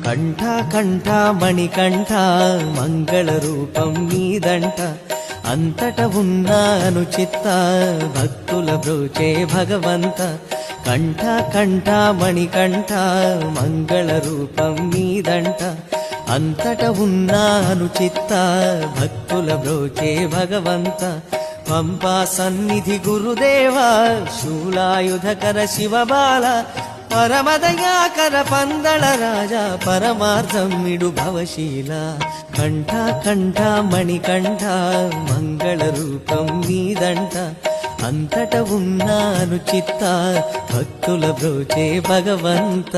కంఠ కంఠ మణికంఠ మంగళ రూపం నీదంట అంతట ఉన్నాను చిత్త భక్తుల బ్రోచే భగవంత కంఠ కంఠ మణికంఠ మంగళ రూపం నీదంట అంతట ఉన్నాను చిత్త భక్తుల బ్రోచే భగవంత పంపా సన్నిధి గురుదేవా శూలాయుధకర శివబాల పరమదయాకర పందళ రాజా పరమార్థమిడు భవశీల కంఠ కంఠ మణికంఠ మంగళ రూపం నీదంట అంతట ఉన్నాను చిత్త భక్తుల బ్రోచే భగవంత